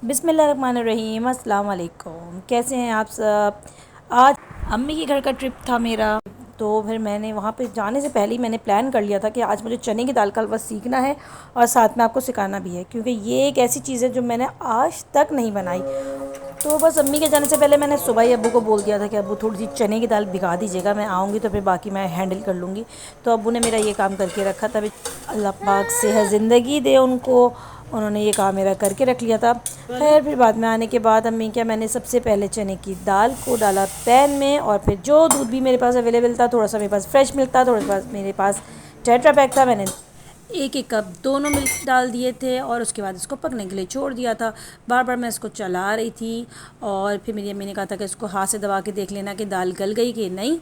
बिस्मिल्लाहिर्रहमानिर्रहीम, अस्सलाम वालेकुम। कैसे हैं आप सब। आज अम्मी के घर का ट्रिप था मेरा। तो फिर मैंने वहाँ पे जाने से पहले ही मैंने प्लान कर लिया था कि आज मुझे चने की दाल का हलवा सीखना है और साथ में आपको सिखाना भी है, क्योंकि ये एक ऐसी चीज़ है जो मैंने आज तक नहीं बनाई। तो बस अम्मी के जाने से पहले मैंने सुबह ही अब्बू को बोल दिया था कि अब्बू थोड़ी सी चने की दाल भिगा दीजिएगा, मैं आऊँगी तो फिर बाकी मैं हैंडल कर लूँगी। तो अब्बू ने मेरा ये काम करके रखा था। अल्लाह पाक सेहत ज़िंदगी दे उनको, उन्होंने ये काम मेरा करके रख लिया था। खैर फिर बाद में आने के बाद अम्मी क्या, मैंने सबसे पहले चने की दाल को डाला पैन में, और फिर जो दूध भी मेरे पास अवेलेबल था, थोड़ा सा मेरे पास फ्रेश मिल्क था, थोड़ा सा मेरे पास टेट्रा पैक था, मैंने एक एक कप दोनों मिल्क डाल दिए थे और उसके बाद इसको पकने के लिए छोड़ दिया था। बार बार मैं इसको चला रही थी और फिर मेरी अम्मी ने कहा था कि इसको हाथ से दबा के देख लेना कि दाल गल गई कि नहीं।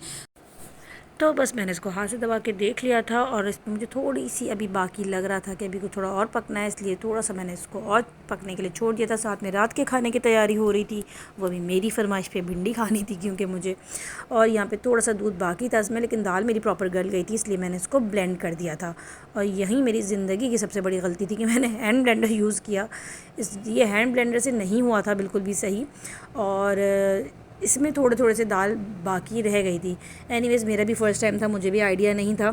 तो बस मैंने इसको हाथ से दबा के देख लिया था और इसमें मुझे थोड़ी सी अभी बाकी लग रहा था कि अभी को थोड़ा और पकना है, इसलिए थोड़ा सा मैंने इसको और पकने के लिए छोड़ दिया था। साथ में रात के खाने की तैयारी हो रही थी, वो भी मेरी फरमाइश पे भिंडी खानी थी क्योंकि मुझे, और यहाँ पे थोड़ा सा दूध बाकी था इसमें, लेकिन दाल मेरी प्रॉपर गल गई थी, इसलिए मैंने इसको ब्लेंड कर दिया था। और यही मेरी ज़िंदगी की सबसे बड़ी गलती थी कि मैंने हैंड ब्लेंडर यूज़ किया। ये हैंड ब्लेंडर से नहीं हुआ था बिल्कुल भी सही, और इसमें थोड़े थोड़े से दाल बाकी रह गई थी। एनीवेज़ मेरा भी फ़र्स्ट टाइम था, मुझे भी आइडिया नहीं था,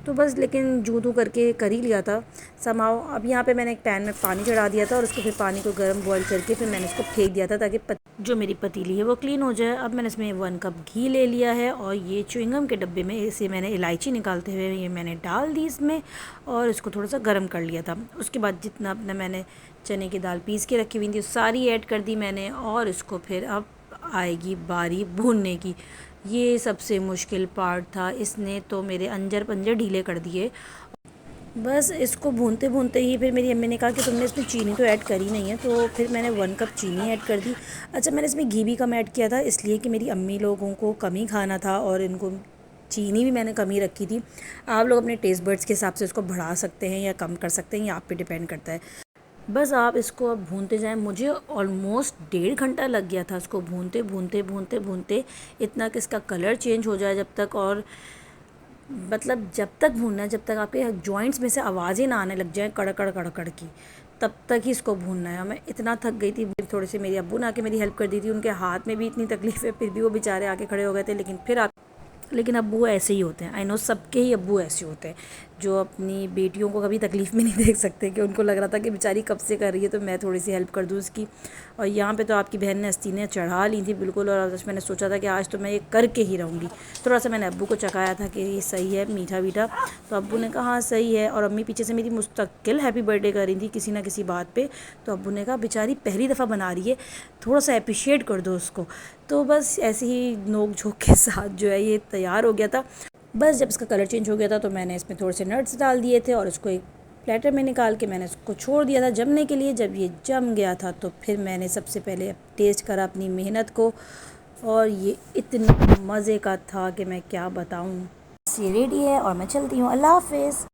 तो बस लेकिन जूँ तू करके कर ही लिया था समाओ। अब यहाँ पे मैंने एक पैन में पानी चढ़ा दिया था और उसको फिर पानी को गर्म बॉईल करके फिर मैंने इसको फेंक दिया था ताकि जो मेरी पतीली है वो क्लीन हो जाए। अब मैंने इसमें 1 कप घी ले लिया है और ये च्युइंगम के डब्बे में इसे मैंने इलायची निकालते हुए ये मैंने डाल दी इसमें और इसको थोड़ा सा गर्म कर लिया था। उसके बाद जितना अपना मैंने चने की दाल पीस के रखी हुई थी सारी ऐड कर दी मैंने, और इसको फिर अब आएगी बारी भूनने की। ये सबसे मुश्किल पार्ट था, इसने तो मेरे अंजर पंजर ढीले कर दिए। बस इसको भूनते भूनते ही फिर मेरी अम्मी ने कहा कि तुमने इसमें चीनी तो ऐड करी नहीं है, तो फिर मैंने 1 कप चीनी ऐड कर दी। अच्छा, मैंने इसमें घी भी कम ऐड किया था इसलिए कि मेरी अम्मी लोगों को कम ही खाना था और इनको चीनी भी मैंने कम ही रखी थी। आप लोग अपने टेस्ट बर्ड्स के हिसाब से इसको बढ़ा सकते हैं या कम कर सकते हैं, ये आप पे डिपेंड करता है। बस आप इसको अब भूनते जाएं। मुझे ऑलमोस्ट 1.5 घंटा लग गया था इसको भूनते भूनते भूनते भूनते, इतना कि इसका कलर चेंज हो जाए जब तक, और मतलब जब तक भूनना है जब तक आपके जॉइंट्स में से आवाज़ें ना आने लग जाएं कड़कड़ कड़कड़ की, तब तक ही इसको भूनना है। मैं इतना थक गई थी, थोड़ी सी मेरी अब्बू ने आके मेरी हेल्प कर दी थी, उनके हाथ में भी इतनी तकलीफ़ है फिर भी वो बेचारे आके खड़े हो गए थे। लेकिन अब्बू ऐसे ही होते हैं, आई नो सबके ही अब्बू ऐसे होते हैं जो अपनी बेटियों को कभी तकलीफ़ में नहीं देख सकते, कि उनको लग रहा था कि बेचारी कब से कर रही है तो मैं थोड़ी सी हेल्प कर दूँ उसकी। और यहाँ पे तो आपकी बहन ने अस्तीनें चढ़ा ली थी बिल्कुल, और आज मैंने सोचा था कि आज तो मैं ये करके ही रहूँगी। थोड़ा सा मैंने अब्बू को चखाया था कि ये सही है मीठा वीठा, तो अब्बू ने कहा हाँ सही है, और अम्मी पीछे से मेरी मुस्तकिल हैप्पी बर्थडे कर रही थी किसी ना किसी बात पे, तो अब्बू ने कहा बेचारी पहली दफ़ा बना रही है, थोड़ा सा अप्रिशिएट कर दो उसको। तो बस ऐसे ही नोक झोंक के साथ जो है ये तैयार हो गया था। बस जब इसका कलर चेंज हो गया था तो मैंने इसमें थोड़े से नट्स डाल दिए थे और उसको एक प्लेटर में निकाल के मैंने उसको छोड़ दिया था जमने के लिए। जब ये जम गया था तो फिर मैंने सबसे पहले टेस्ट करा अपनी मेहनत को, और ये इतना मज़े का था कि मैं क्या बताऊँ। ये रेडी है और मैं चलती हूँ, अल्लाह हाफिज़।